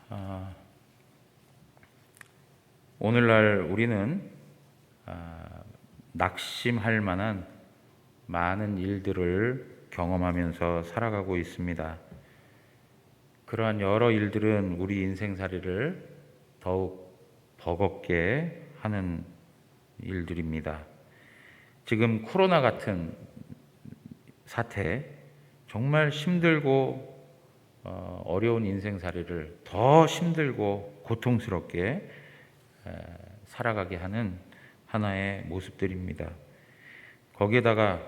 아, 오늘날 우리는 낙심할 만한 많은 일들을 경험하면서 살아가고 있습니다. 그러한 여러 일들은 우리 인생살이를 더욱 버겁게 하는 일들입니다. 지금 코로나 같은 사태, 정말 힘들고 어려운 인생살이를 더 힘들고 고통스럽게 살아가게 하는 하나의 모습들입니다. 거기에다가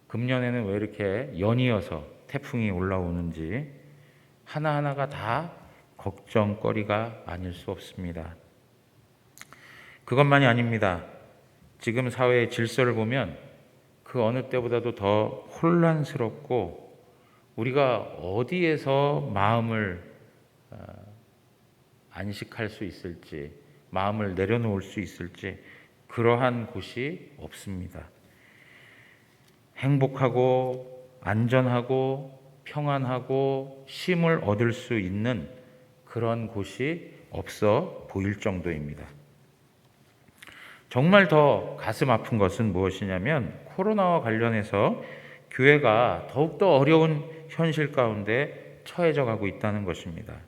금년에는 왜 이렇게 연이어서 태풍이 올라오는지 하나하나가 다 걱정거리가 아닐 수 없습니다. 그것만이 아닙니다. 지금 사회의 질서를 보면 그 어느 때보다도 더 혼란스럽고 우리가 어디에서 마음을 안식할 수 있을지, 마음을 내려놓을 수 있을지 그러한 곳이 없습니다. 행복하고 안전하고 평안하고 쉼을 얻을 수 있는 그런 곳이 없어 보일 정도입니다. 정말 더 가슴 아픈 것은 무엇이냐면 코로나와 관련해서 교회가 더욱더 어려운 현실 가운데 처해져 가고 있다는 것입니다.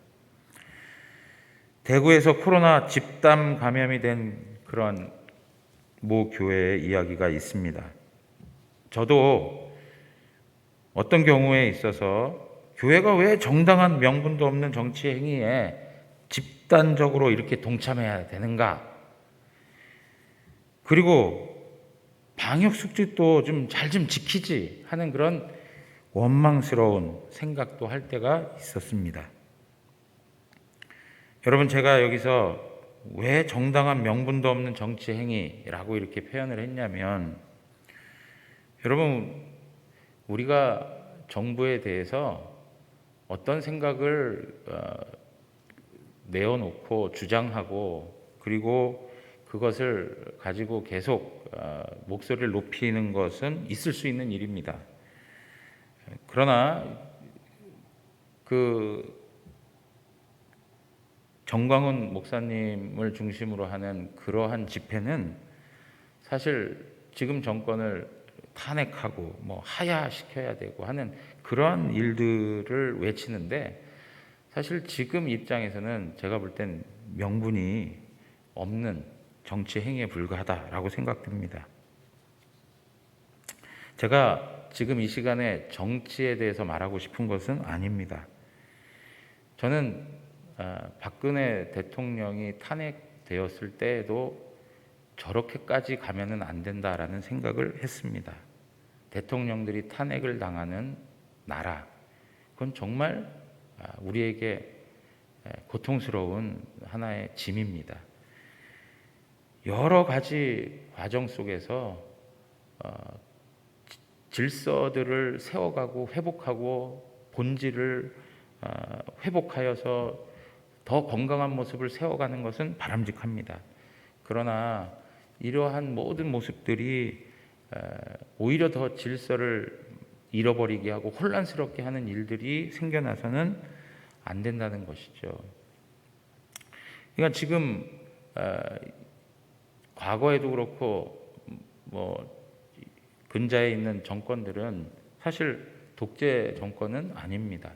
대구에서 코로나 집단 감염이 된 그런 모 교회의 이야기가 있습니다. 저도 어떤 경우에 있어서 교회가 왜 정당한 명분도 없는 정치 행위에 집단적으로 이렇게 동참해야 되는가? 그리고 방역 수칙도 좀 잘 좀 지키지 하는 그런 원망스러운 생각도 할 때가 있었습니다. 여러분, 제가 여기서 왜 정당한 명분도 없는 정치 행위라고 이렇게 표현을 했냐면, 여러분, 우리가 정부에 대해서 어떤 생각을 내어놓고 주장하고 그리고 그것을 가지고 계속 목소리를 높이는 것은 있을 수 있는 일입니다. 그러나 그 정광훈 목사님을 중심으로 하는 그러한 집회는 사실 지금 정권을 탄핵하고 하야시켜야 되고 하는 그러한 일들을 외치는데, 사실 지금 입장에서는 제가 볼 땐 명분이 없는 정치 행위에 불과하다라고 생각됩니다. 제가 지금 이 시간에 정치에 대해서 말하고 싶은 것은 아닙니다. 저는 박근혜 대통령이 탄핵되었을 때에도 저렇게까지 가면은 안 된다라는 생각을 했습니다. 대통령들이 탄핵을 당하는 나라, 그건 정말 우리에게 고통스러운 하나의 짐입니다. 여러 가지 과정 속에서 질서들을 세워가고 회복하고 본질을 회복하여서 더 건강한 모습을 세워가는 것은 바람직합니다. 그러나 이러한 모든 모습들이 오히려 더 질서를 잃어버리게 하고 혼란스럽게 하는 일들이 생겨나서는 안 된다는 것이죠. 그러니까 지금 과거에도 그렇고 근자에 있는 정권들은 사실 독재 정권은 아닙니다.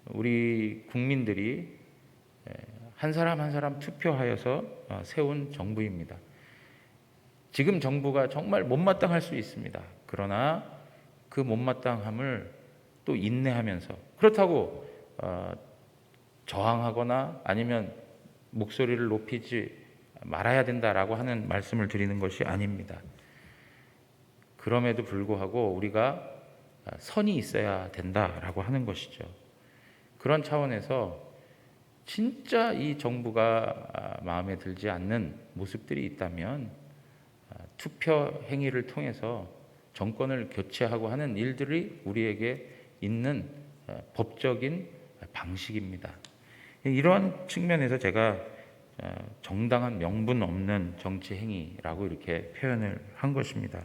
우리 국민들이 한 사람 한 사람 투표하여서 세운 정부입니다. 지금 정부가 정말 못마땅할 수 있습니다. 그러나 그 못마땅함을 또 인내하면서, 그렇다고 저항하거나 아니면 목소리를 높이지 말아야 된다라고 하는 말씀을 드리는 것이 아닙니다. 그럼에도 불구하고 우리가 선이 있어야 된다라고 하는 것이죠. 그런 차원에서 진짜 이 정부가 마음에 들지 않는 모습들이 있다면 투표 행위를 통해서 정권을 교체하고 하는 일들이 우리에게 있는 법적인 방식입니다. 이러한 측면에서 제가 정당한 명분 없는 정치 행위라고 이렇게 표현을 한 것입니다.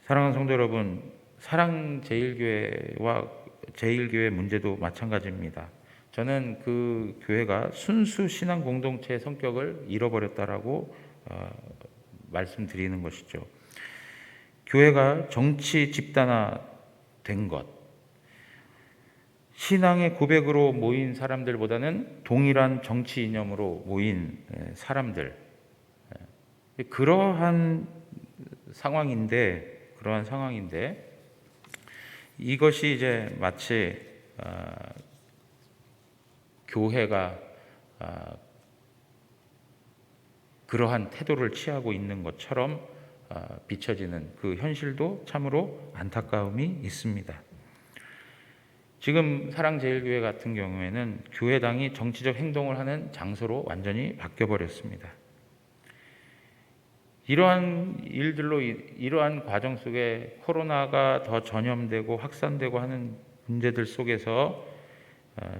사랑하는 성도 여러분, 사랑제일교회와 제일교회 문제도 마찬가지입니다. 저는 그 교회가 순수 신앙 공동체의 성격을 잃어버렸다라고 말씀드리는 것이죠. 교회가 정치 집단화된 것, 신앙의 고백으로 모인 사람들보다는 동일한 정치 이념으로 모인 사람들, 그러한 상황인데 이것이 이제 마치 교회가 그러한 태도를 취하고 있는 것처럼 비춰지는 그 현실도 참으로 안타까움이 있습니다. 지금 사랑제일교회 같은 경우에는 교회당이 정치적 행동을 하는 장소로 완전히 바뀌어버렸습니다. 이러한 일들로 이러한 과정 속에 코로나가 더 전염되고 확산되고 하는 문제들 속에서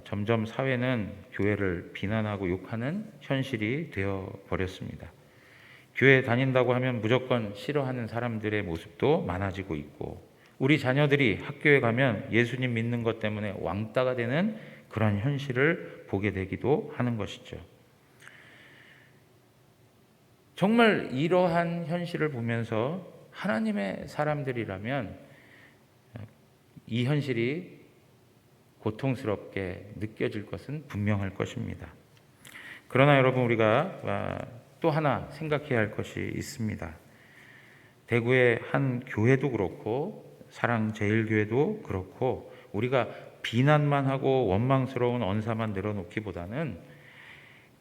점점 사회는 교회를 비난하고 욕하는 현실이 되어버렸습니다. 교회 다닌다고 하면 무조건 싫어하는 사람들의 모습도 많아지고 있고, 우리 자녀들이 학교에 가면 예수님 믿는 것 때문에 왕따가 되는 그런 현실을 보게 되기도 하는 것이죠. 정말 이러한 현실을 보면서 하나님의 사람들이라면 이 현실이 고통스럽게 느껴질 것은 분명할 것입니다. 그러나 여러분, 우리가 또 하나 생각해야 할 것이 있습니다. 대구의 한 교회도 그렇고 사랑제일교회도 그렇고 우리가 비난만 하고 원망스러운 언사만 늘어놓기보다는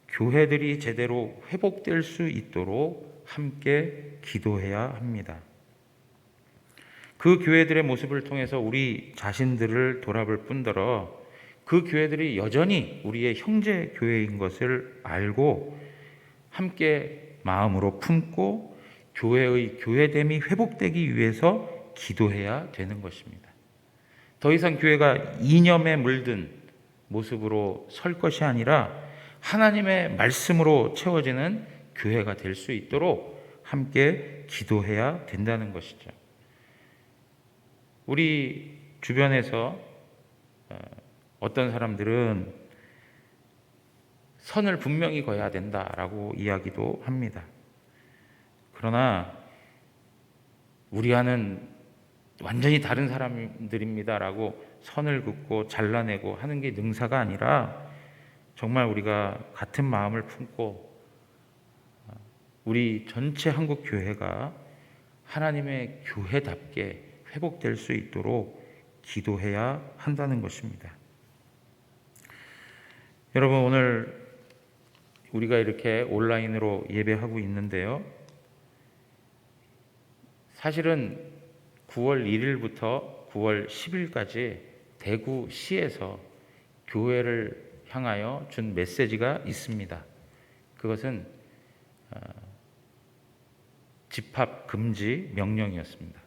교회들이 제대로 회복될 수 있도록 함께 기도해야 합니다. 그 교회들의 모습을 통해서 우리 자신들을 돌아볼 뿐더러 그 교회들이 여전히 우리의 형제 교회인 것을 알고 함께 마음으로 품고 교회의 교회됨이 회복되기 위해서 기도해야 되는 것입니다. 더 이상 교회가 이념에 물든 모습으로 설 것이 아니라 하나님의 말씀으로 채워지는 교회가 될 수 있도록 함께 기도해야 된다는 것이죠. 우리 주변에서 어떤 사람들은 선을 분명히 그어야 된다라고 이야기도 합니다. 그러나 우리와는 완전히 다른 사람들입니다라고 선을 긋고 잘라내고 하는 게 능사가 아니라 정말 우리가 같은 마음을 품고 우리 전체 한국 교회가 하나님의 교회답게 회복될 수 있도록 기도해야 한다는 것입니다. 여러분, 오늘 우리가 이렇게 온라인으로 예배하고 있는데요. 사실은 9월 1일부터 9월 10일까지 대구시에서 교회를 향하여 준 메시지가 있습니다. 그것은 집합 금지 명령이었습니다.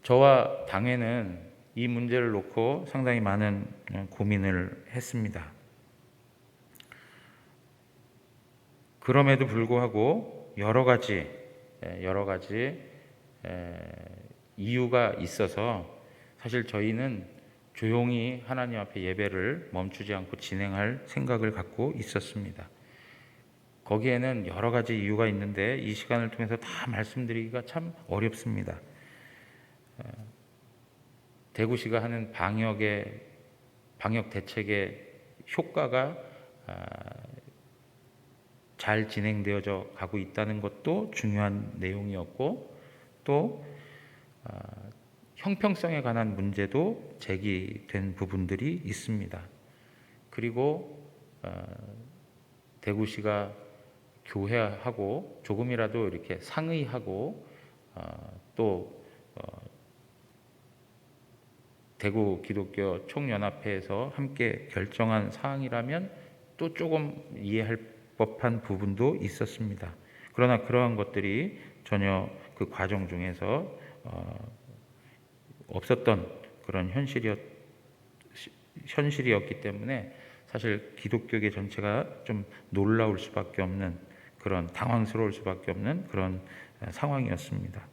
저와 당회는 이 문제를 놓고 상당히 많은 고민을 했습니다. 그럼에도 불구하고 여러 가지 이유가 있어서 사실 저희는 조용히 하나님 앞에 예배를 멈추지 않고 진행할 생각을 갖고 있었습니다. 거기에는 여러 가지 이유가 있는데 이 시간을 통해서 다 말씀드리기가 참 어렵습니다. 대구시가 하는 방역 대책의 효과가 잘 진행되어져 가고 있다는 것도 중요한 내용이었고, 또 형평성에 관한 문제도 제기된 부분들이 있습니다. 그리고 대구시가 교회하고 조금이라도 이렇게 상의하고 또 대구 기독교 총연합회에서 함께 결정한 사항이라면 또 조금 이해할 법한 부분도 있었습니다. 그러나 그러한 것들이 전혀 그 과정 중에서 없었던 그런 현실이었기 때문에 사실 기독교계 전체가 좀 놀라울 수밖에 없는, 그런 당황스러울 수밖에 없는 그런 상황이었습니다.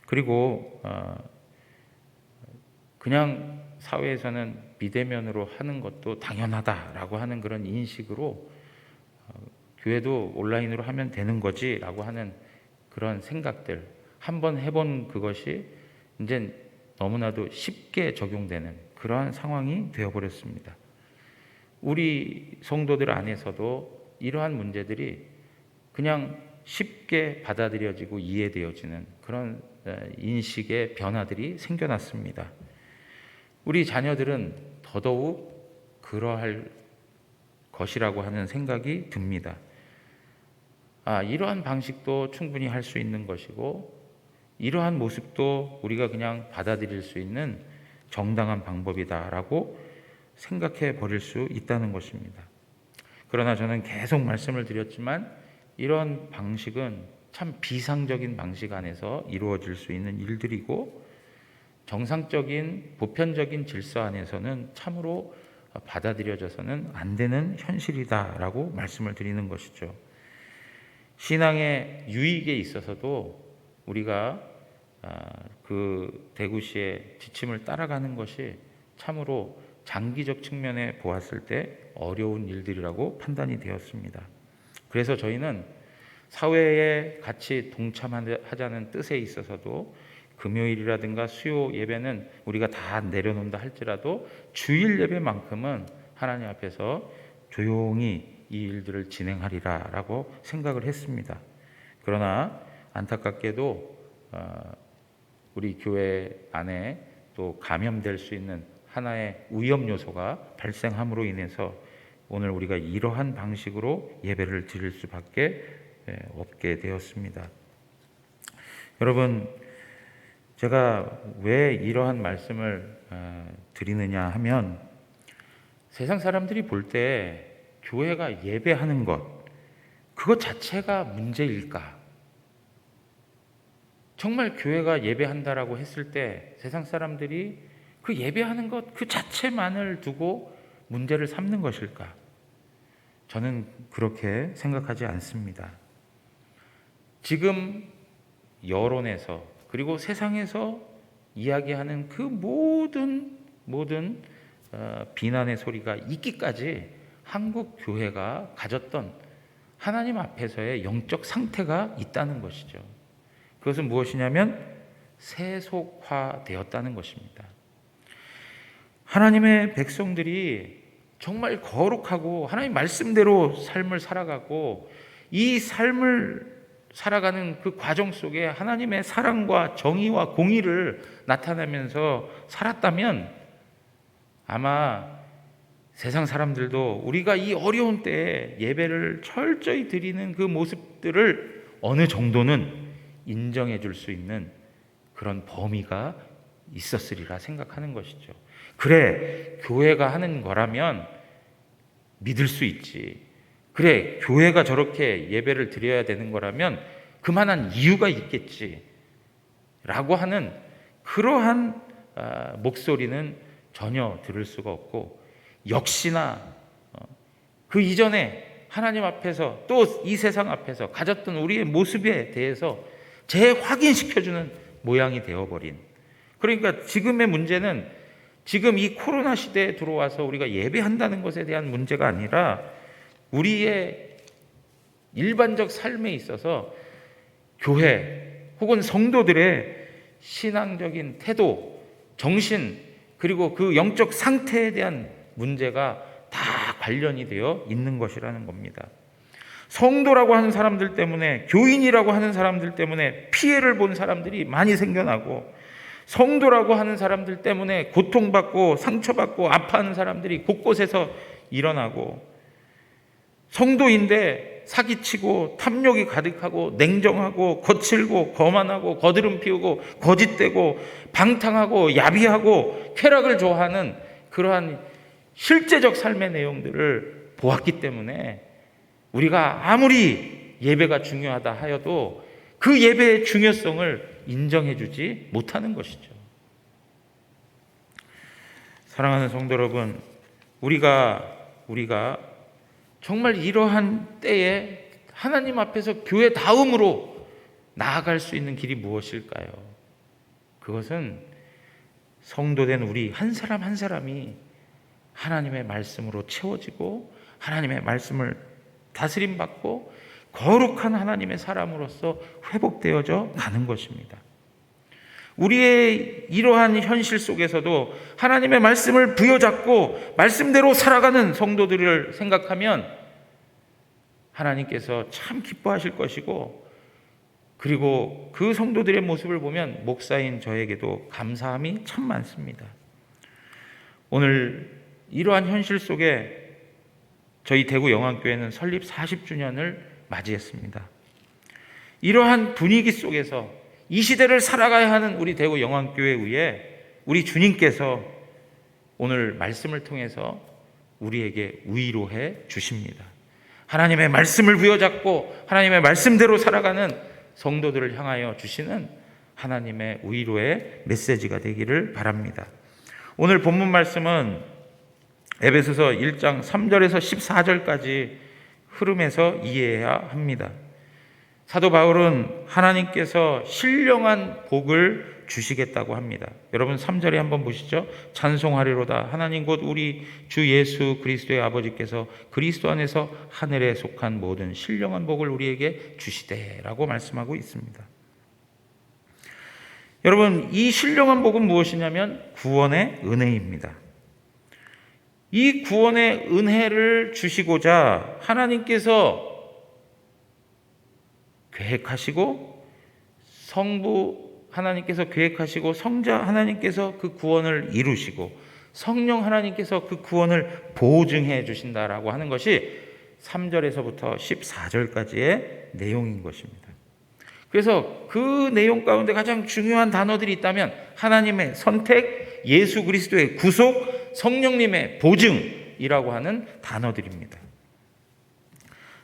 그리고 그냥 사회에서는 비대면으로 하는 것도 당연하다라고 하는 그런 인식으로 교회도 온라인으로 하면 되는 거지라고 하는 그런 생각들, 한번 해본 그것이 이제 너무나도 쉽게 적용되는 그러한 상황이 되어버렸습니다. 우리 성도들 안에서도 이러한 문제들이 그냥 쉽게 받아들여지고 이해되어지는 그런 인식의 변화들이 생겨났습니다. 우리 자녀들은 더더욱 그러할 것이라고 하는 생각이 듭니다. 이러한 방식도 충분히 할 수 있는 것이고, 이러한 모습도 우리가 그냥 받아들일 수 있는 정당한 방법이다라고 생각해 버릴 수 있다는 것입니다. 그러나 저는 계속 말씀을 드렸지만 이런 방식은 참 비상적인 방식 안에서 이루어질 수 있는 일들이고, 정상적인 보편적인 질서 안에서는 참으로 받아들여져서는 안 되는 현실이다라고 말씀을 드리는 것이죠. 신앙의 유익에 있어서도 우리가 그 대구시의 지침을 따라가는 것이 참으로 장기적 측면에 보았을 때 어려운 일들이라고 판단이 되었습니다. 그래서 저희는 사회에 같이 동참하자는 뜻에 있어서도 금요일이라든가 수요 예배는 우리가 다 내려놓는다 할지라도 주일 예배만큼은 하나님 앞에서 조용히 이 일들을 진행하리라라고 생각을 했습니다. 그러나 안타깝게도 우리 교회 안에 또 감염될 수 있는 하나의 위험 요소가 발생함으로 인해서 오늘 우리가 이러한 방식으로 예배를 드릴 수밖에 없게 되었습니다. 여러분, 제가 왜 이러한 말씀을 드리느냐 하면, 세상 사람들이 볼 때 교회가 예배하는 그것 자체가 문제일까? 정말 교회가 예배한다라고 했을 때 세상 사람들이 그 예배하는 것 그 자체만을 두고 문제를 삼는 것일까? 저는 그렇게 생각하지 않습니다. 지금 여론에서 그리고 세상에서 이야기하는 그 모든 비난의 소리가 있기까지 한국 교회가 가졌던 하나님 앞에서의 영적 상태가 있다는 것이죠. 그것은 무엇이냐면 세속화되었다는 것입니다. 하나님의 백성들이 정말 거룩하고 하나님 말씀대로 삶을 살아가고, 이 삶을 살아가는 그 과정 속에 하나님의 사랑과 정의와 공의를 나타내면서 살았다면 아마 세상 사람들도 우리가 이 어려운 때에 예배를 철저히 드리는 그 모습들을 어느 정도는 인정해 줄 수 있는 그런 범위가 있었으리라 생각하는 것이죠. 그래, 교회가 하는 거라면 믿을 수 있지. 그래, 교회가 저렇게 예배를 드려야 되는 거라면 그만한 이유가 있겠지 라고 하는 그러한 목소리는 전혀 들을 수가 없고, 역시나 그 이전에 하나님 앞에서 또 이 세상 앞에서 가졌던 우리의 모습에 대해서 재확인시켜주는 모양이 되어버린, 그러니까 지금의 문제는 지금 이 코로나 시대에 들어와서 우리가 예배한다는 것에 대한 문제가 아니라 우리의 일반적 삶에 있어서 교회 혹은 성도들의 신앙적인 태도, 정신, 그리고 그 영적 상태에 대한 문제가 다 관련이 되어 있는 것이라는 겁니다. 성도라고 하는 사람들 때문에, 교인이라고 하는 사람들 때문에 피해를 본 사람들이 많이 생겨나고, 성도라고 하는 사람들 때문에 고통받고 상처받고 아파하는 사람들이 곳곳에서 일어나고, 성도인데 사기치고 탐욕이 가득하고 냉정하고 거칠고 거만하고 거드름 피우고 거짓되고 방탕하고 야비하고 쾌락을 좋아하는 그러한 실제적 삶의 내용들을 보았기 때문에 우리가 아무리 예배가 중요하다 하여도 그 예배의 중요성을 인정해 주지 못하는 것이죠. 사랑하는 성도 여러분, 우리가 정말 이러한 때에 하나님 앞에서 교회 다음으로 나아갈 수 있는 길이 무엇일까요? 그것은 성도된 우리 한 사람 한 사람이 하나님의 말씀으로 채워지고 하나님의 말씀을 다스림받고 거룩한 하나님의 사람으로서 회복되어져 가는 것입니다. 우리의 이러한 현실 속에서도 하나님의 말씀을 부여잡고 말씀대로 살아가는 성도들을 생각하면 하나님께서 참 기뻐하실 것이고, 그리고 그 성도들의 모습을 보면 목사인 저에게도 감사함이 참 많습니다. 오늘 이러한 현실 속에 저희 대구 영안교회는 설립 40주년을 맞이했습니다. 이러한 분위기 속에서 이 시대를 살아가야 하는 우리 대구 영안교회 위에 우리 주님께서 오늘 말씀을 통해서 우리에게 위로해 주십니다. 하나님의 말씀을 부여잡고 하나님의 말씀대로 살아가는 성도들을 향하여 주시는 하나님의 위로의 메시지가 되기를 바랍니다. 오늘 본문 말씀은 에베소서 1장 3절에서 14절까지 흐름에서 이해해야 합니다. 사도 바울은 하나님께서 신령한 복을 주시겠다고 합니다. 여러분 3절에 한번 보시죠. 찬송하리로다 하나님 곧 우리 주 예수 그리스도의 아버지께서 그리스도 안에서 하늘에 속한 모든 신령한 복을 우리에게 주시되라고 말씀하고 있습니다. 여러분, 이 신령한 복은 무엇이냐면 구원의 은혜입니다. 이 구원의 은혜를 주시고자 하나님께서 계획하시고, 성부 하나님께서 계획하시고, 성자 하나님께서 그 구원을 이루시고, 성령 하나님께서 그 구원을 보증해 주신다라고 하는 것이 3절에서부터 14절까지의 내용인 것입니다. 그래서 그 내용 가운데 가장 중요한 단어들이 있다면 하나님의 선택, 예수 그리스도의 구속, 성령님의 보증이라고 하는 단어들입니다.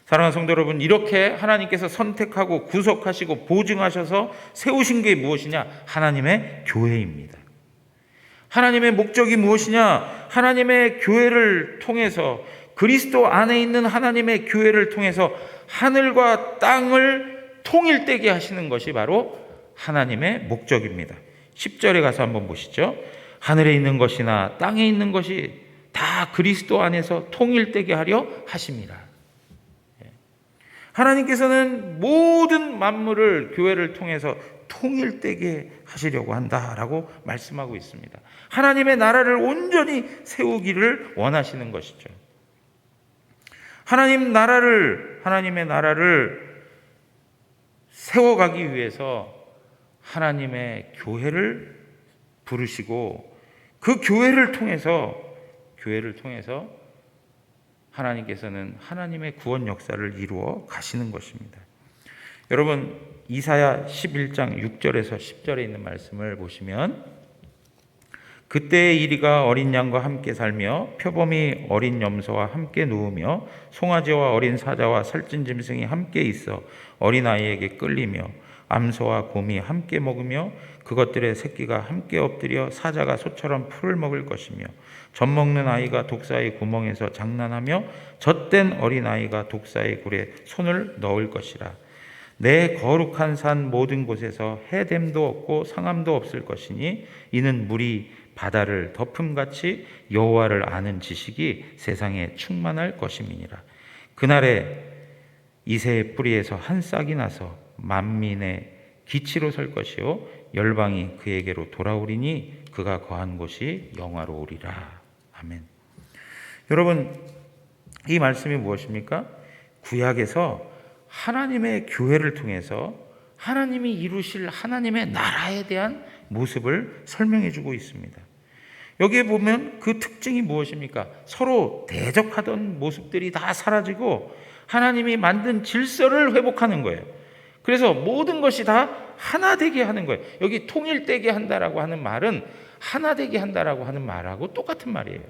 사랑하는 성도 여러분, 이렇게 하나님께서 선택하고 구속하시고 보증하셔서 세우신 게 무엇이냐? 하나님의 교회입니다. 하나님의 목적이 무엇이냐? 하나님의 교회를 통해서, 그리스도 안에 있는 하나님의 교회를 통해서 하늘과 땅을 통일되게 하시는 것이 바로 하나님의 목적입니다. 10절에 가서 한번 보시죠. 하늘에 있는 것이나 땅에 있는 것이 다 그리스도 안에서 통일되게 하려 하심이라. 하나님께서는 모든 만물을 교회를 통해서 통일되게 하시려고 한다라고 말씀하고 있습니다. 하나님의 나라를 온전히 세우기를 원하시는 것이죠. 하나님의 나라를 세워가기 위해서 하나님의 교회를 부르시고, 그 교회를 통해서 하나님께서는 하나님의 구원 역사를 이루어 가시는 것입니다. 여러분, 이사야 11장 6절에서 10절에 있는 말씀을 보시면, 그때의 이리가 어린 양과 함께 살며 표범이 어린 염소와 함께 누우며 송아지와 어린 사자와 살찐 짐승이 함께 있어 어린아이에게 끌리며 암소와 곰이 함께 먹으며 그것들의 새끼가 함께 엎드려 사자가 소처럼 풀을 먹을 것이며 젖먹는 아이가 독사의 구멍에서 장난하며 젖된 어린아이가 독사의 굴에 손을 넣을 것이라. 내 거룩한 산 모든 곳에서 해됨도 없고 상함도 없을 것이니 이는 물이 바다를 덮음같이 여호와를 아는 지식이 세상에 충만할 것임이니라. 그날에 이새의 뿌리에서 한 싹이 나서 만민의 기치로 설 것이요 열방이 그에게로 돌아오리니 그가 거한 곳이 영화로우리라. 아멘. 여러분, 이 말씀이 무엇입니까? 구약에서 하나님의 교회를 통해서 하나님이 이루실 하나님의 나라에 대한 모습을 설명해 주고 있습니다. 여기에 보면 그 특징이 무엇입니까? 서로 대적하던 모습들이 다 사라지고 하나님이 만든 질서를 회복하는 거예요. 그래서 모든 것이 다 하나 되게 하는 거예요. 여기 통일되게 한다라고 하는 말은 하나 되게 한다라고 하는 말하고 똑같은 말이에요.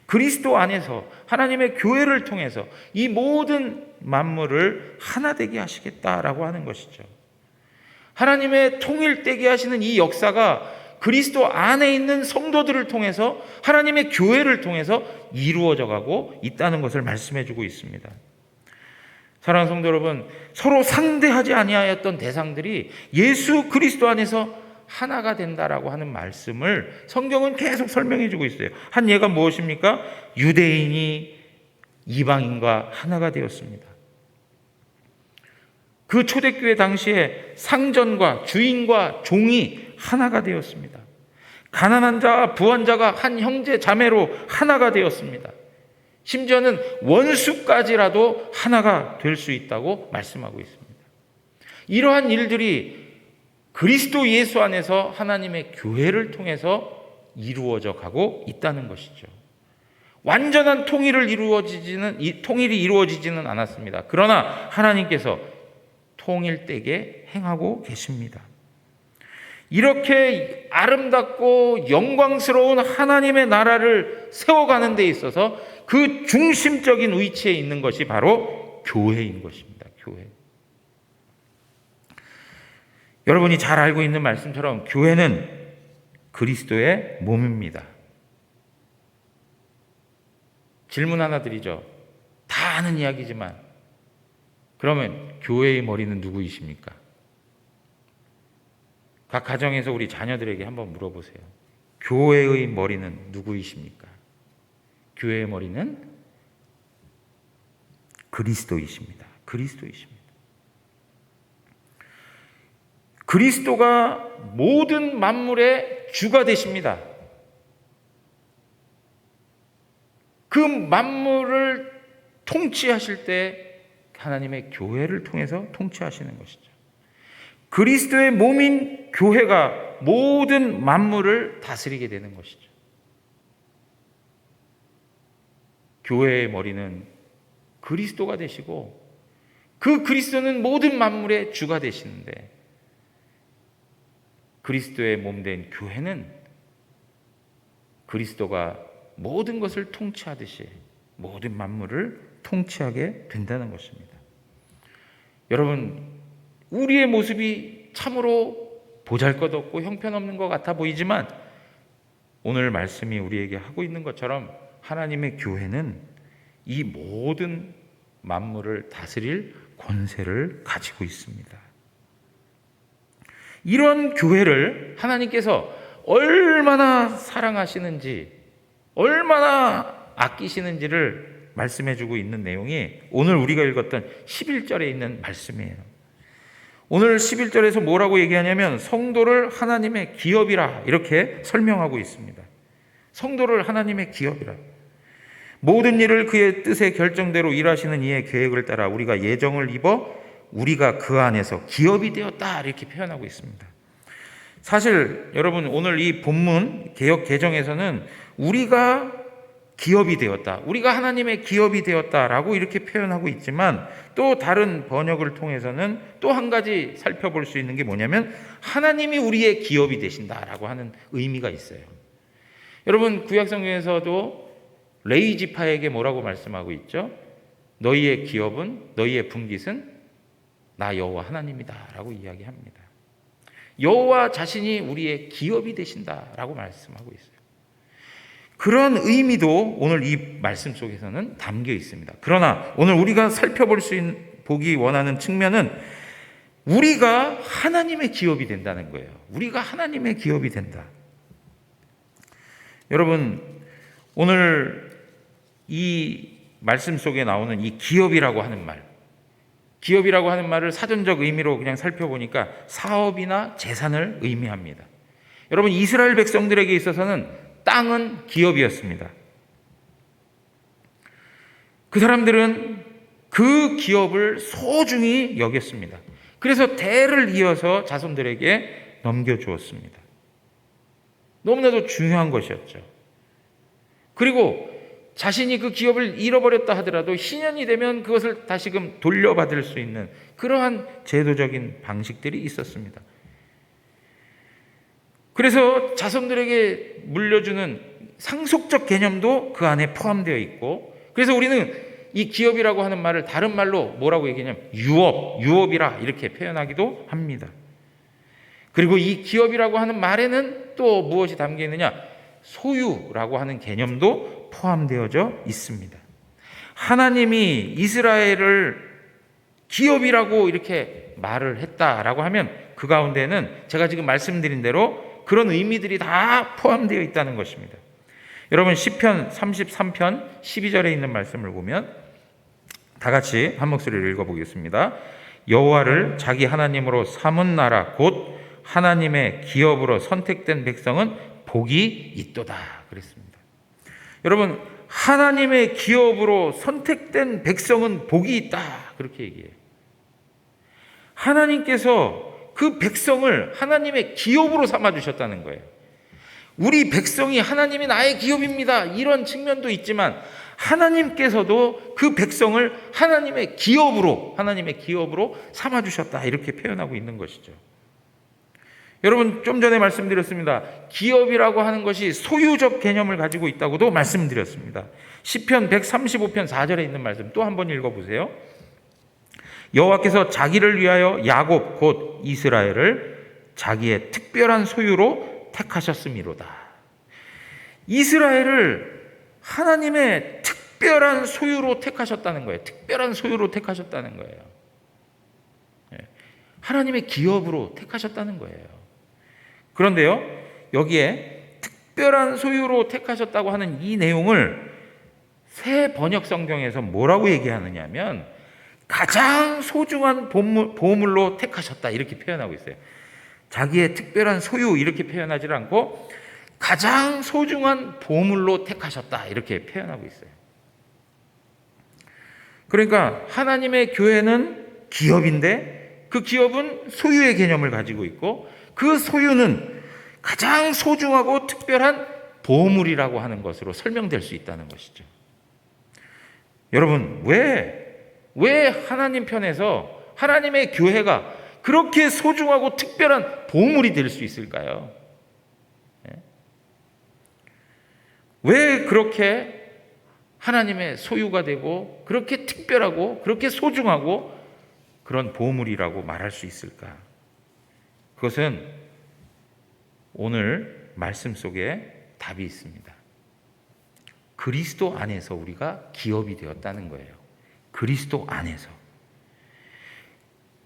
그리스도 안에서 하나님의 교회를 통해서 이 모든 만물을 하나 되게 하시겠다라고 하는 것이죠. 하나님의 통일되게 하시는 이 역사가 그리스도 안에 있는 성도들을 통해서 하나님의 교회를 통해서 이루어져 가고 있다는 것을 말씀해 주고 있습니다. 사랑하는 성도 여러분, 서로 상대하지 아니하였던 대상들이 예수 그리스도 안에서 하나가 된다라고 하는 말씀을 성경은 계속 설명해 주고 있어요. 한 예가 무엇입니까? 유대인이 이방인과 하나가 되었습니다. 그 초대교회 당시에 상전과 주인과 종이 하나가 되었습니다. 가난한 자와 부한 자가 한 형제 자매로 하나가 되었습니다. 심지어는 원수까지라도 하나가 될 수 있다고 말씀하고 있습니다. 이러한 일들이 그리스도 예수 안에서 하나님의 교회를 통해서 이루어져 가고 있다는 것이죠. 완전한 통일이 이루어지지는 않았습니다. 그러나 하나님께서 통일되게 행하고 계십니다. 이렇게 아름답고 영광스러운 하나님의 나라를 세워가는 데 있어서 그 중심적인 위치에 있는 것이 바로 교회인 것입니다. 교회. 여러분이 잘 알고 있는 말씀처럼 교회는 그리스도의 몸입니다. 질문 하나 드리죠. 다 아는 이야기지만 그러면 교회의 머리는 누구이십니까? 각 가정에서 우리 자녀들에게 한번 물어보세요. 교회의 머리는 누구이십니까? 교회의 머리는 그리스도이십니다. 그리스도이십니다. 그리스도가 모든 만물의 주가 되십니다. 그 만물을 통치하실 때 하나님의 교회를 통해서 통치하시는 것이죠. 그리스도의 몸인 교회가 모든 만물을 다스리게 되는 것이죠. 교회의 머리는 그리스도가 되시고 그 그리스도는 모든 만물의 주가 되시는데 그리스도의 몸된 교회는 그리스도가 모든 것을 통치하듯이 모든 만물을 통치하게 된다는 것입니다. 여러분, 우리의 모습이 참으로 보잘것없고 형편없는 것 같아 보이지만 오늘 말씀이 우리에게 하고 있는 것처럼 하나님의 교회는 이 모든 만물을 다스릴 권세를 가지고 있습니다. 이런 교회를 하나님께서 얼마나 사랑하시는지, 얼마나 아끼시는지를 말씀해주고 있는 내용이 오늘 우리가 읽었던 11절에 있는 말씀이에요. 오늘 11절에서 뭐라고 얘기하냐면 성도를 하나님의 기업이라 이렇게 설명하고 있습니다. 성도를 하나님의 기업이라. 모든 일을 그의 뜻의 결정대로 일하시는 이의 계획을 따라 우리가 예정을 입어 우리가 그 안에서 기업이 되었다 이렇게 표현하고 있습니다. 사실 여러분 오늘 이 본문 개역 개정에서는 우리가 기업이 되었다, 우리가 하나님의 기업이 되었다라고 이렇게 표현하고 있지만 또 다른 번역을 통해서는 또 한 가지 살펴볼 수 있는 게 뭐냐면 하나님이 우리의 기업이 되신다라고 하는 의미가 있어요. 여러분 구약성경에서도 레위 지파에게 뭐라고 말씀하고 있죠? 너희의 기업은, 너희의 분깃은 나 여호와 하나님이다라고 이야기합니다. 여호와 자신이 우리의 기업이 되신다라고 말씀하고 있어요. 그런 의미도 오늘 이 말씀 속에서는 담겨 있습니다. 그러나 오늘 우리가 살펴볼 수 있는, 보기 원하는 측면은 우리가 하나님의 기업이 된다는 거예요. 우리가 하나님의 기업이 된다. 여러분 오늘 이 말씀 속에 나오는 이 기업이라고 하는 말, 기업이라고 하는 말을 사전적 의미로 그냥 살펴보니까 사업이나 재산을 의미합니다. 여러분 이스라엘 백성들에게 있어서는 땅은 기업이었습니다. 그 사람들은 그 기업을 소중히 여겼습니다. 그래서 대를 이어서 자손들에게 넘겨주었습니다. 너무나도 중요한 것이었죠. 그리고 자신이 그 기업을 잃어버렸다 하더라도 희년이 되면 그것을 다시금 돌려받을 수 있는 그러한 제도적인 방식들이 있었습니다. 그래서 자손들에게 물려주는 상속적 개념도 그 안에 포함되어 있고, 그래서 우리는 이 기업이라고 하는 말을 다른 말로 뭐라고 얘기하냐면 유업이라 이렇게 표현하기도 합니다. 그리고 이 기업이라고 하는 말에는 또 무엇이 담겨 있느냐? 소유라고 하는 개념도 포함되어져 있습니다. 하나님이 이스라엘을 기업이라고 이렇게 말을 했다라고 하면 그 가운데는 제가 지금 말씀드린 대로 그런 의미들이 다 포함되어 있다는 것입니다. 여러분 시편 33편 12절에 있는 말씀을 보면 다 같이 한 목소리로 읽어보겠습니다. 여호와를 자기 하나님으로 삼은 나라 곧 하나님의 기업으로 선택된 백성은 복이 있도다 그랬습니다. 여러분 하나님의 기업으로 선택된 백성은 복이 있다 그렇게 얘기해요. 하나님께서 그 백성을 하나님의 기업으로 삼아주셨다는 거예요. 우리 백성이 하나님이 나의 기업입니다 이런 측면도 있지만 하나님께서도 그 백성을 하나님의 기업으로 삼아주셨다 이렇게 표현하고 있는 것이죠. 여러분 좀 전에 말씀드렸습니다. 기업이라고 하는 것이 소유적 개념을 가지고 있다고도 말씀드렸습니다. 시편 135편 4절에 있는 말씀 또 한번 읽어보세요. 여호와께서 자기를 위하여 야곱 곧 이스라엘을 자기의 특별한 소유로 택하셨음이로다. 이스라엘을 하나님의 특별한 소유로 택하셨다는 거예요. 특별한 소유로 택하셨다는 거예요. 하나님의 기업으로 택하셨다는 거예요. 그런데요, 여기에 특별한 소유로 택하셨다고 하는 이 내용을 새 번역 성경에서 뭐라고 얘기하느냐 하면 가장 소중한 보물로 택하셨다 이렇게 표현하고 있어요. 자기의 특별한 소유 이렇게 표현하지 않고 가장 소중한 보물로 택하셨다 이렇게 표현하고 있어요. 그러니까 하나님의 교회는 기업인데 그 기업은 소유의 개념을 가지고 있고 그 소유는 가장 소중하고 특별한 보물이라고 하는 것으로 설명될 수 있다는 것이죠. 여러분 왜 하나님 편에서 하나님의 교회가 그렇게 소중하고 특별한 보물이 될 수 있을까요? 왜 그렇게 하나님의 소유가 되고 그렇게 특별하고 그렇게 소중하고 그런 보물이라고 말할 수 있을까? 그것은 오늘 말씀 속에 답이 있습니다. 그리스도 안에서 우리가 기업이 되었다는 거예요. 그리스도 안에서.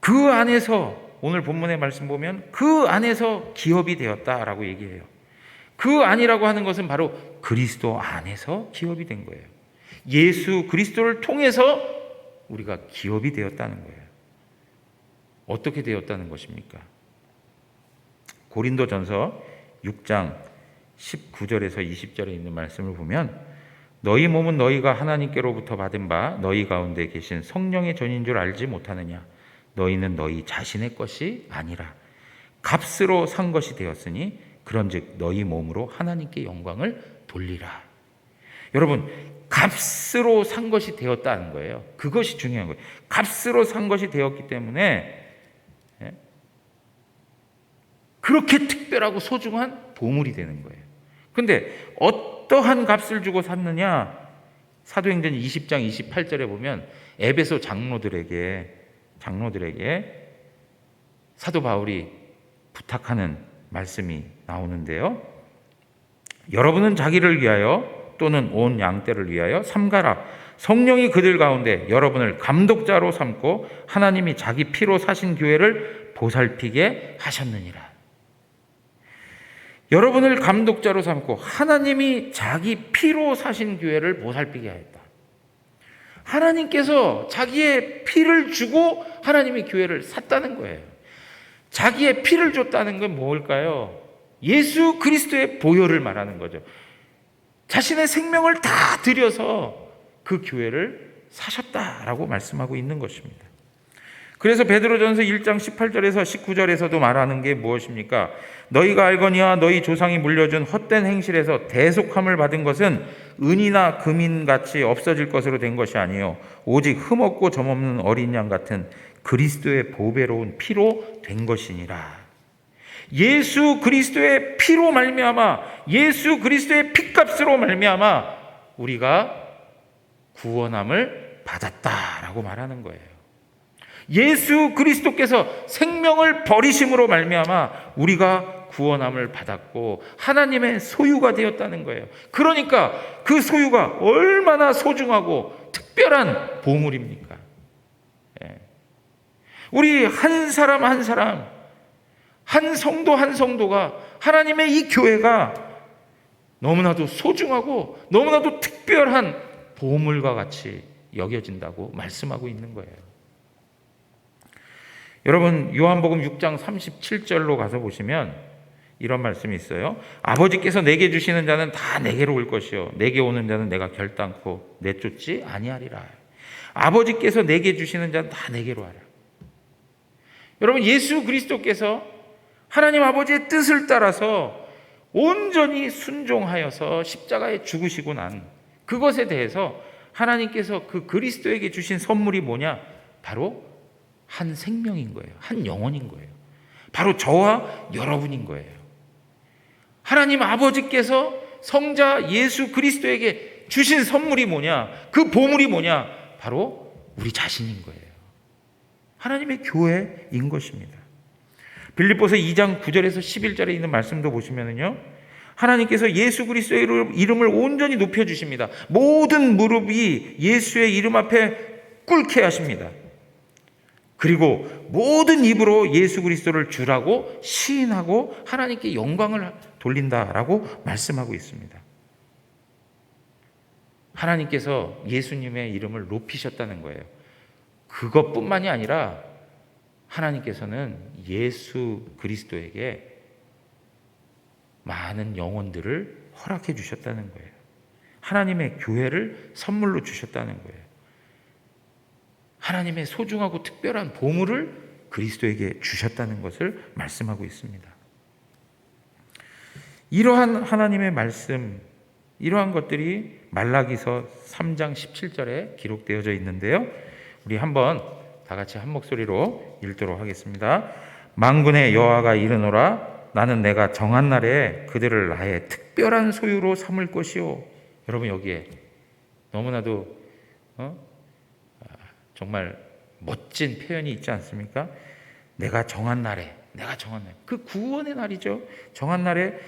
그 안에서 오늘 본문의 말씀 보면 그 안에서 기업이 되었다라고 얘기해요. 그 안이라고 하는 것은 바로 그리스도 안에서 기업이 된 거예요. 예수 그리스도를 통해서 우리가 기업이 되었다는 거예요. 어떻게 되었다는 것입니까? 고린도전서 6장 19절에서 20절에 있는 말씀을 보면 너희 몸은 너희가 하나님께로부터 받은 바 너희 가운데 계신 성령의 전인 줄 알지 못하느냐? 너희는 너희 자신의 것이 아니라 값으로 산 것이 되었으니 그런즉 너희 몸으로 하나님께 영광을 돌리라. 여러분 값으로 산 것이 되었다는 거예요. 그것이 중요한 거예요. 값으로 산 것이 되었기 때문에 그렇게 특별하고 소중한 보물이 되는 거예요. 그런데 어떠한 값을 주고 샀느냐? 사도행전 20장 28절에 보면 에베소 장로들에게 사도 바울이 부탁하는 말씀이 나오는데요. 여러분은 자기를 위하여 또는 온 양떼를 위하여 삼가라. 성령이 그들 가운데 여러분을 감독자로 삼고 하나님이 자기 피로 사신 교회를 보살피게 하셨느니라. 여러분을 감독자로 삼고 하나님이 자기 피로 사신 교회를 보살피게 하였다. 하나님께서 자기의 피를 주고 하나님이 교회를 샀다는 거예요. 자기의 피를 줬다는 건 뭘까요? 예수 그리스도의 보혈을 말하는 거죠. 자신의 생명을 다 들여서 그 교회를 사셨다라고 말씀하고 있는 것입니다. 그래서 베드로전서 1장 18절에서 19절에서도 말하는 게 무엇입니까? 너희가 알거니와 너희 조상이 물려준 헛된 행실에서 대속함을 받은 것은 은이나 금인같이 없어질 것으로 된 것이 아니요 오직 흠없고 점없는 어린 양 같은 그리스도의 보배로운 피로 된 것이니라. 예수 그리스도의 피로 말미암아 예수 그리스도의 피값으로 말미암아 우리가 구원함을 받았다라고 말하는 거예요. 예수 그리스도께서 생명을 버리심으로 말미암아 우리가 구원함을 받았고 하나님의 소유가 되었다는 거예요. 그러니까 그 소유가 얼마나 소중하고 특별한 보물입니까? 우리 한 사람 한 사람 한 성도 한 성도가, 하나님의 이 교회가 너무나도 소중하고 너무나도 특별한 보물과 같이 여겨진다고 말씀하고 있는 거예요. 여러분, 요한복음 6장 37절로 가서 보시면 이런 말씀이 있어요. 아버지께서 내게 주시는 자는 다 내게로 올 것이요 내게 오는 자는 내가 결단코 내쫓지 아니하리라. 아버지께서 내게 주시는 자는 다 내게로 와라. 여러분, 예수 그리스도께서 하나님 아버지의 뜻을 따라서 온전히 순종하여서 십자가에 죽으시고 난 그것에 대해서 하나님께서 그 그리스도에게 주신 선물이 뭐냐? 바로 한 생명인 거예요. 한 영혼인 거예요. 바로 저와 여러분인 거예요. 하나님 아버지께서 성자 예수 그리스도에게 주신 선물이 뭐냐? 그 보물이 뭐냐? 바로 우리 자신인 거예요. 하나님의 교회인 것입니다. 빌립보서 2장 9절에서 11절에 있는 말씀도 보시면은요, 하나님께서 예수 그리스도의 이름을 온전히 높여주십니다. 모든 무릎이 예수의 이름 앞에 꿇게 하십니다. 그리고 모든 입으로 예수 그리스도를 주라고 시인하고 하나님께 영광을 돌린다라고 말씀하고 있습니다. 하나님께서 예수님의 이름을 높이셨다는 거예요. 그것뿐만이 아니라 하나님께서는 예수 그리스도에게 많은 영혼들을 허락해 주셨다는 거예요. 하나님의 교회를 선물로 주셨다는 거예요. 하나님의 소중하고 특별한 보물을 그리스도에게 주셨다는 것을 말씀하고 있습니다. 이러한 하나님의 말씀, 이러한 것들이 말라기서 3장 17절에 기록되어져 있는데요. 우리 한번 다 같이 한 목소리로 읽도록 하겠습니다. 만군의 여호와가 이르노라 나는 내가 정한 날에 그들을 나의 특별한 소유로 삼을 것이요. 여러분, 여기에 너무나도 정말 멋진 표현이 있지 않습니까? 내가 정한 날에, 그 구원의 날이죠. 정한 날에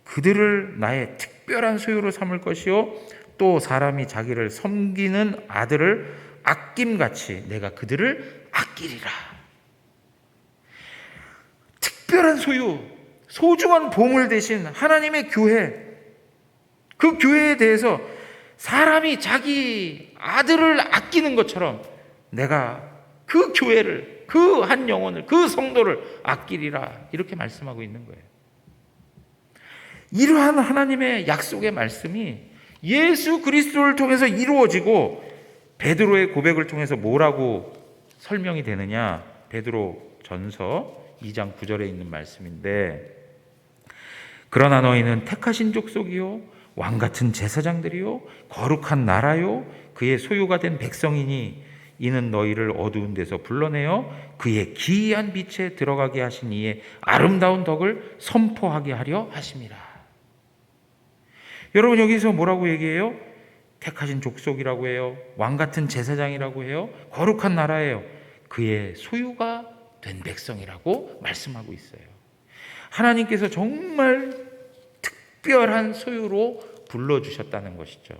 그들을 나의 특별한 소유로 삼을 것이요 또 사람이 자기를 섬기는 아들을 아낌같이 내가 그들을 아끼리라. 특별한 소유, 소중한 보물 대신 하나님의 교회, 그 교회에 대해서 사람이 자기 아들을 아끼는 것처럼 내가 그 교회를, 그 한 영혼을, 그 성도를 아끼리라, 이렇게 말씀하고 있는 거예요. 이러한 하나님의 약속의 말씀이 예수 그리스도를 통해서 이루어지고 베드로의 고백을 통해서 뭐라고 설명이 되느냐? 베드로 전서 2장 9절에 있는 말씀인데, 그러나 너희는 택하신 족속이요 왕같은 제사장들이요 거룩한 나라요 그의 소유가 된 백성이니 이는 너희를 어두운 데서 불러내어 그의 기이한 빛에 들어가게 하신 이의 아름다운 덕을 선포하게 하려 하심이라. 여러분, 여기서 뭐라고 얘기해요? 택하신 족속이라고 해요. 왕같은 제사장이라고 해요. 거룩한 나라예요. 그의 소유가 된 백성이라고 말씀하고 있어요. 하나님께서 정말 특별한 소유로 불러주셨다는 것이죠.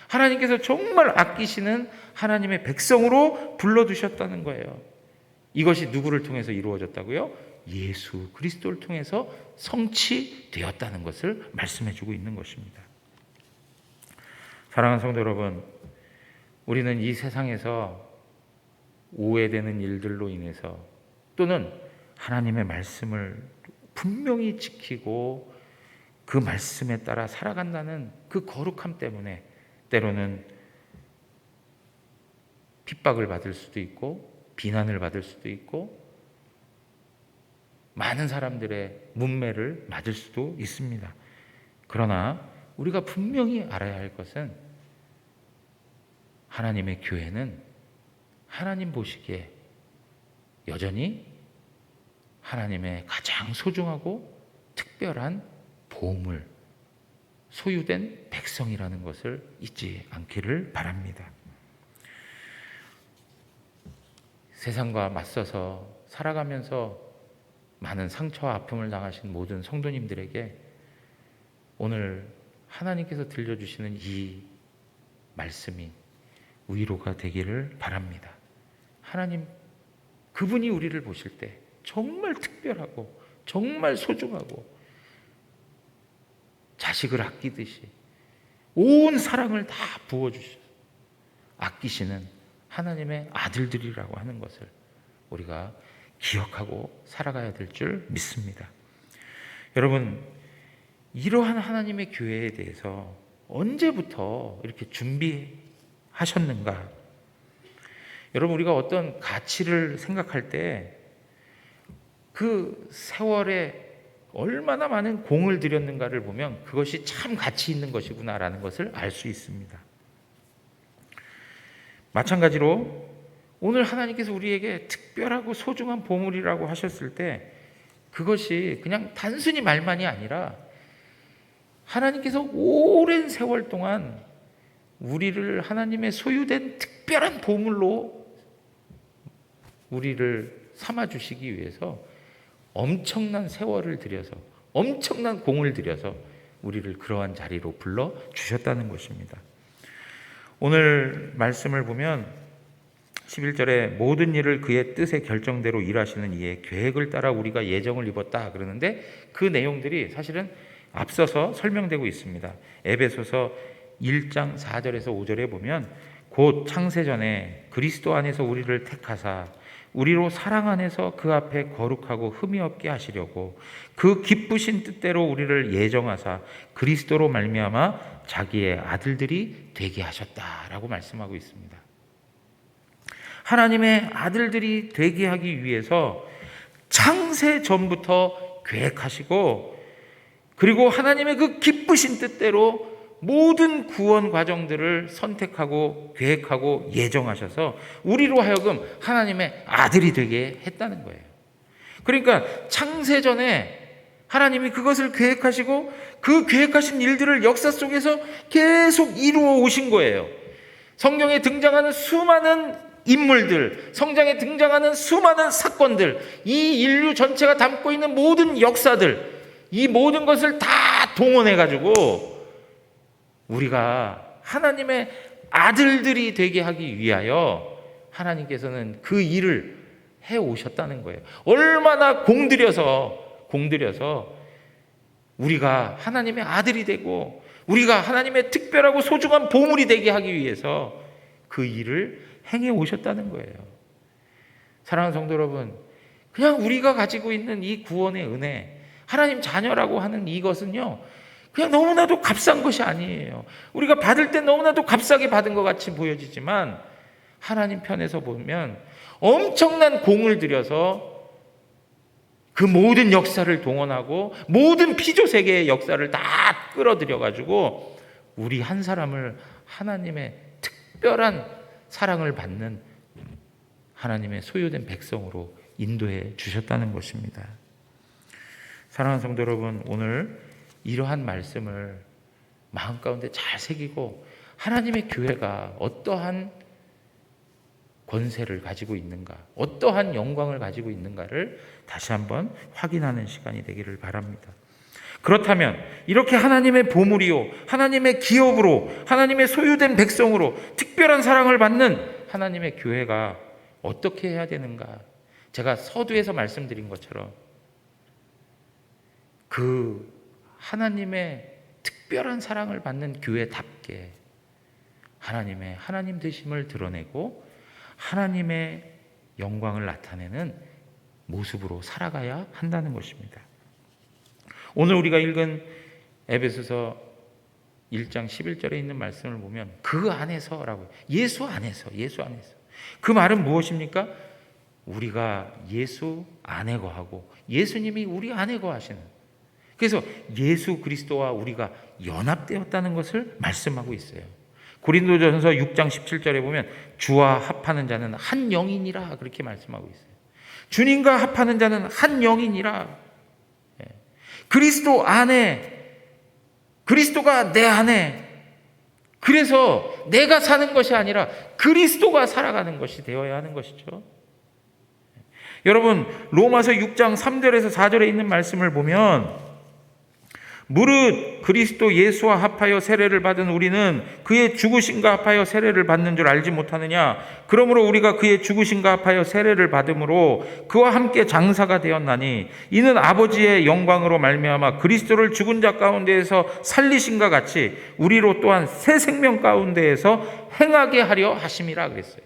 하나님께서 정말 아끼시는 하나님의 백성으로 불러두셨다는 거예요. 이것이 누구를 통해서 이루어졌다고요? 예수 그리스도를 통해서 성취되었다는 것을 말씀해주고 있는 것입니다. 사랑하는 성도 여러분, 우리는 이 세상에서 오해되는 일들로 인해서 또는 하나님의 말씀을 분명히 지키고 그 말씀에 따라 살아간다는 그 거룩함 때문에 때로는 핍박을 받을 수도 있고 비난을 받을 수도 있고 많은 사람들의 문매를 맞을 수도 있습니다. 그러나 우리가 분명히 알아야 할 것은 하나님의 교회는 하나님 보시기에 여전히 하나님의 가장 소중하고 특별한 보물, 소유된 백성이라는 것을 잊지 않기를 바랍니다. 세상과 맞서서 살아가면서 많은 상처와 아픔을 당하신 모든 성도님들에게 오늘 하나님께서 들려주시는 이 말씀이 위로가 되기를 바랍니다. 하나님, 그분이 우리를 보실 때 정말 특별하고 정말 소중하고 자식을 아끼듯이 온 사랑을 다 부어주셔서 아끼시는 하나님의 아들들이라고 하는 것을 우리가 기억하고 살아가야 될 줄 믿습니다. 여러분, 이러한 하나님의 교회에 대해서 언제부터 이렇게 준비하셨는가? 여러분, 우리가 어떤 가치를 생각할 때 그 세월에 얼마나 많은 공을 들였는가를 보면 그것이 참 가치 있는 것이구나라는 것을 알 수 있습니다. 마찬가지로 오늘 하나님께서 우리에게 특별하고 소중한 보물이라고 하셨을 때 그것이 그냥 단순히 말만이 아니라 하나님께서 오랜 세월 동안 우리를 하나님의 소유된 특별한 보물로 우리를 삼아주시기 위해서 엄청난 세월을 들여서 엄청난 공을 들여서 우리를 그러한 자리로 불러주셨다는 것입니다. 오늘 말씀을 보면 11절에 모든 일을 그의 뜻의 결정대로 일하시는 이의 계획을 따라 우리가 예정을 입었다 그러는데 그 내용들이 사실은 앞서서 설명되고 있습니다. 에베소서 1장 4절에서 5절에 보면 곧 창세전에 그리스도 안에서 우리를 택하사 우리로 사랑 안에서 그 앞에 거룩하고 흠이 없게 하시려고 그 기쁘신 뜻대로 우리를 예정하사 그리스도로 말미암아 자기의 아들들이 되게 하셨다라고 말씀하고 있습니다. 하나님의 아들들이 되게 하기 위해서 창세 전부터 계획하시고 그리고 하나님의 그 기쁘신 뜻대로 모든 구원 과정들을 선택하고 계획하고 예정하셔서 우리로 하여금 하나님의 아들이 되게 했다는 거예요. 그러니까 창세전에 하나님이 그것을 계획하시고 그 계획하신 일들을 역사 속에서 계속 이루어 오신 거예요. 성경에 등장하는 수많은 인물들, 성경에 등장하는 수많은 사건들, 이 인류 전체가 담고 있는 모든 역사들, 이 모든 것을 다 동원해가지고 우리가 하나님의 아들들이 되게 하기 위하여 하나님께서는 그 일을 해 오셨다는 거예요. 얼마나 공들여서 우리가 하나님의 아들이 되고 우리가 하나님의 특별하고 소중한 보물이 되게 하기 위해서 그 일을 행해 오셨다는 거예요. 사랑하는 성도 여러분, 그냥 우리가 가지고 있는 이 구원의 은혜, 하나님 자녀라고 하는 이것은요, 그냥 너무나도 값싼 것이 아니에요. 우리가 받을 때 너무나도 값싸게 받은 것 같이 보여지지만 하나님 편에서 보면 엄청난 공을 들여서 그 모든 역사를 동원하고 모든 피조 세계의 역사를 다 끌어들여가지고 우리 한 사람을 하나님의 특별한 사랑을 받는 하나님의 소유된 백성으로 인도해 주셨다는 것입니다. 사랑하는 성도 여러분, 오늘 이러한 말씀을 마음 가운데 잘 새기고 하나님의 교회가 어떠한 권세를 가지고 있는가, 어떠한 영광을 가지고 있는가를 다시 한번 확인하는 시간이 되기를 바랍니다. 그렇다면 이렇게 하나님의 보물이요, 하나님의 기업으로, 하나님의 소유된 백성으로 특별한 사랑을 받는 하나님의 교회가 어떻게 해야 되는가? 제가 서두에서 말씀드린 것처럼 그 하나님의 특별한 사랑을 받는 교회답게 하나님의 하나님 되심을 드러내고 하나님의 영광을 나타내는 모습으로 살아가야 한다는 것입니다. 오늘 우리가 읽은 에베소서 1장 11절에 있는 말씀을 보면 그 안에서라고, 예수 안에서. 그 말은 무엇입니까? 우리가 예수 안에 거하고 예수님이 우리 안에 거하시는, 그래서 예수 그리스도와 우리가 연합되었다는 것을 말씀하고 있어요. 고린도전서 6장 17절에 보면 주와 합하는 자는 한 영이니라 그렇게 말씀하고 있어요. 주님과 합하는 자는 한 영이니라. 그리스도 안에, 그리스도가 내 안에, 그래서 내가 사는 것이 아니라 그리스도가 살아가는 것이 되어야 하는 것이죠. 여러분, 로마서 6장 3절에서 4절에 있는 말씀을 보면 무릇 그리스도 예수와 합하여 세례를 받은 우리는 그의 죽으심과 합하여 세례를 받는 줄 알지 못하느냐? 그러므로 우리가 그의 죽으심과 합하여 세례를 받음으로 그와 함께 장사가 되었나니 이는 아버지의 영광으로 말미암아 그리스도를 죽은 자 가운데에서 살리신과 같이 우리로 또한 새 생명 가운데에서 행하게 하려 하심이라 그랬어요.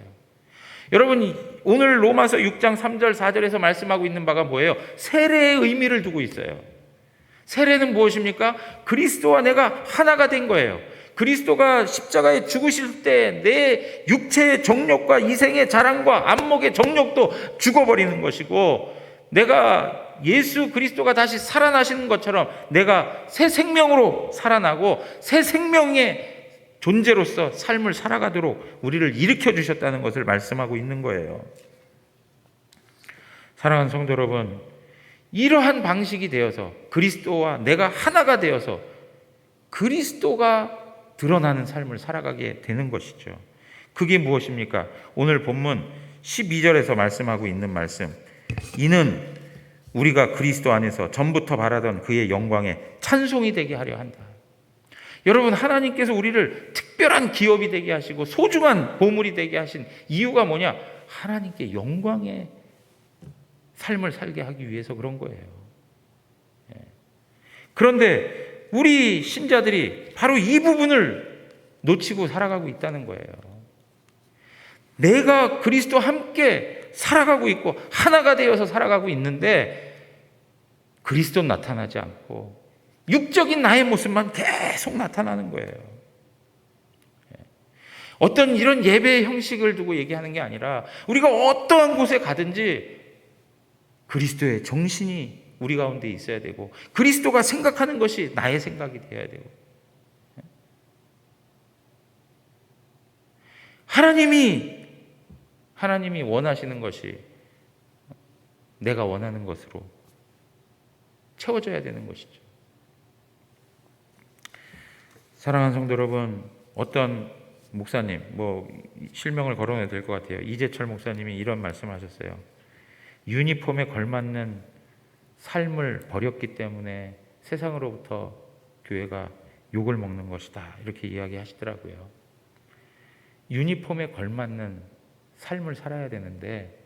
여러분, 오늘 로마서 6장 3절 4절에서 말씀하고 있는 바가 뭐예요? 세례의 의미를 두고 있어요. 세례는 무엇입니까? 그리스도와 내가 하나가 된 거예요. 그리스도가 십자가에 죽으실 때 내 육체의 정욕과 이생의 자랑과 안목의 정욕도 죽어버리는 것이고, 내가 예수 그리스도가 다시 살아나시는 것처럼 내가 새 생명으로 살아나고 새 생명의 존재로서 삶을 살아가도록 우리를 일으켜 주셨다는 것을 말씀하고 있는 거예요. 사랑하는 성도 여러분, 이러한 방식이 되어서 그리스도와 내가 하나가 되어서 그리스도가 드러나는 삶을 살아가게 되는 것이죠. 그게 무엇입니까? 오늘 본문 12절에서 말씀하고 있는 말씀. 이는 우리가 그리스도 안에서 전부터 바라던 그의 영광에 찬송이 되게 하려 한다. 여러분, 하나님께서 우리를 특별한 기업이 되게 하시고 소중한 보물이 되게 하신 이유가 뭐냐? 하나님께 영광의 삶을 살게 하기 위해서 그런 거예요. 그런데 우리 신자들이 바로 이 부분을 놓치고 살아가고 있다는 거예요. 내가 그리스도와 함께 살아가고 있고 하나가 되어서 살아가고 있는데 그리스도는 나타나지 않고 육적인 나의 모습만 계속 나타나는 거예요. 어떤 이런 예배의 형식을 두고 얘기하는 게 아니라 우리가 어떠한 곳에 가든지 그리스도의 정신이 우리 가운데 있어야 되고 그리스도가 생각하는 것이 나의 생각이 되어야 되고, 하나님이 원하시는 것이 내가 원하는 것으로 채워져야 되는 것이죠. 사랑하는 성도 여러분, 어떤 목사님, 실명을 거론해도 될 것 같아요. 이재철 목사님이 이런 말씀을 하셨어요. 유니폼에 걸맞는 삶을 버렸기 때문에 세상으로부터 교회가 욕을 먹는 것이다, 이렇게 이야기하시더라고요. 유니폼에 걸맞는 삶을 살아야 되는데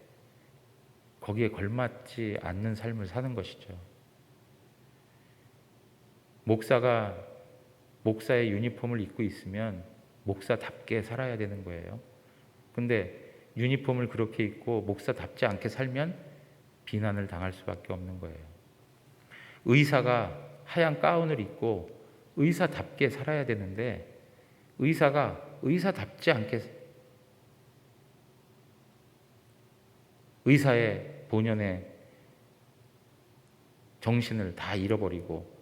거기에 걸맞지 않는 삶을 사는 것이죠. 목사가 목사의 유니폼을 입고 있으면 목사답게 살아야 되는 거예요. 근데 유니폼을 그렇게 입고 목사답지 않게 살면 비난을 당할 수밖에 없는 거예요. 의사가 하얀 가운을 입고 의사답게 살아야 되는데 의사가 의사답지 않게 의사의 본연의 정신을 다 잃어버리고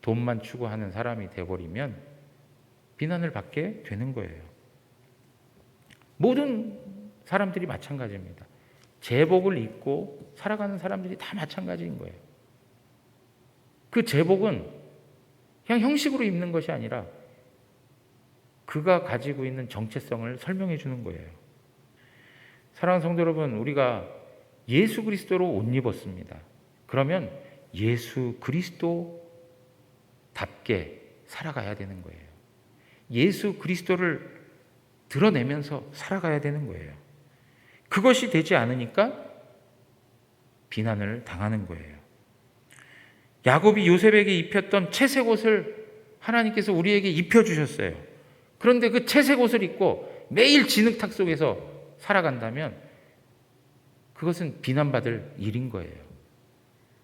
돈만 추구하는 사람이 되어버리면 비난을 받게 되는 거예요. 모든 사람들이 마찬가지입니다. 제복을 입고 살아가는 사람들이 다 마찬가지인 거예요. 그 제복은 그냥 형식으로 입는 것이 아니라 그가 가지고 있는 정체성을 설명해 주는 거예요. 사랑하는 성도 여러분, 우리가 예수 그리스도로 옷 입었습니다. 그러면 예수 그리스도답게 살아가야 되는 거예요. 예수 그리스도를 드러내면서 살아가야 되는 거예요. 그것이 되지 않으니까 비난을 당하는 거예요. 야곱이 요셉에게 입혔던 채색 옷을 하나님께서 우리에게 입혀주셨어요. 그런데 그 채색 옷을 입고 매일 진흙탕 속에서 살아간다면 그것은 비난받을 일인 거예요.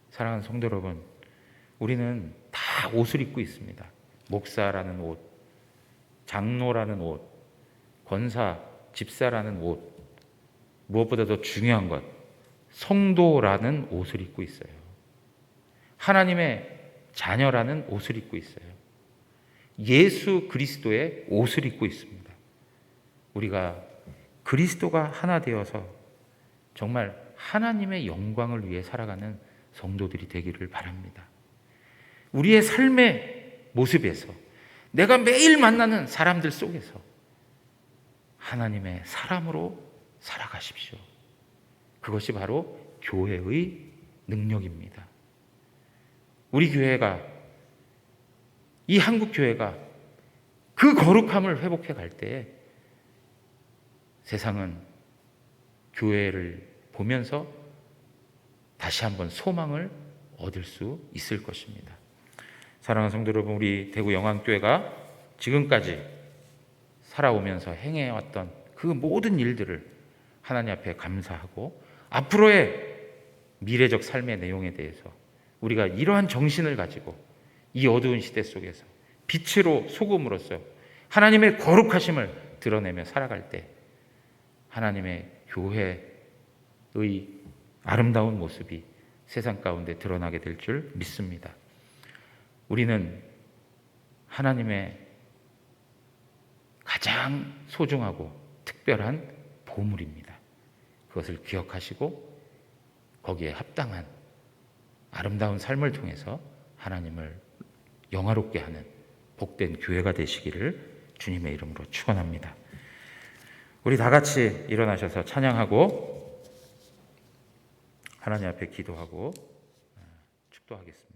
사랑하는 성도 여러분, 우리는 다 옷을 입고 있습니다. 목사라는 옷, 장로라는 옷, 권사, 집사라는 옷, 무엇보다 더 중요한 것, 성도라는 옷을 입고 있어요. 하나님의 자녀라는 옷을 입고 있어요. 예수 그리스도의 옷을 입고 있습니다. 우리가 그리스도가 하나 되어서 정말 하나님의 영광을 위해 살아가는 성도들이 되기를 바랍니다. 우리의 삶의 모습에서 내가 매일 만나는 사람들 속에서 하나님의 사람으로 살아가십시오. 그것이 바로 교회의 능력입니다. 우리 교회가 이 한국 교회가 그 거룩함을 회복해 갈 때 세상은 교회를 보면서 다시 한번 소망을 얻을 수 있을 것입니다. 사랑하는 성도 여러분, 우리 대구 영안교회가 지금까지 살아오면서 행해왔던 그 모든 일들을 하나님 앞에 감사하고 앞으로의 미래적 삶의 내용에 대해서 우리가 이러한 정신을 가지고 이 어두운 시대 속에서 빛으로 소금으로써 하나님의 거룩하심을 드러내며 살아갈 때 하나님의 교회의 아름다운 모습이 세상 가운데 드러나게 될 줄 믿습니다. 우리는 하나님의 가장 소중하고 특별한 보물입니다. 그것을 기억하시고 거기에 합당한 아름다운 삶을 통해서 하나님을 영화롭게 하는 복된 교회가 되시기를 주님의 이름으로 축원합니다. 우리 다 같이 일어나셔서 찬양하고 하나님 앞에 기도하고 축도하겠습니다.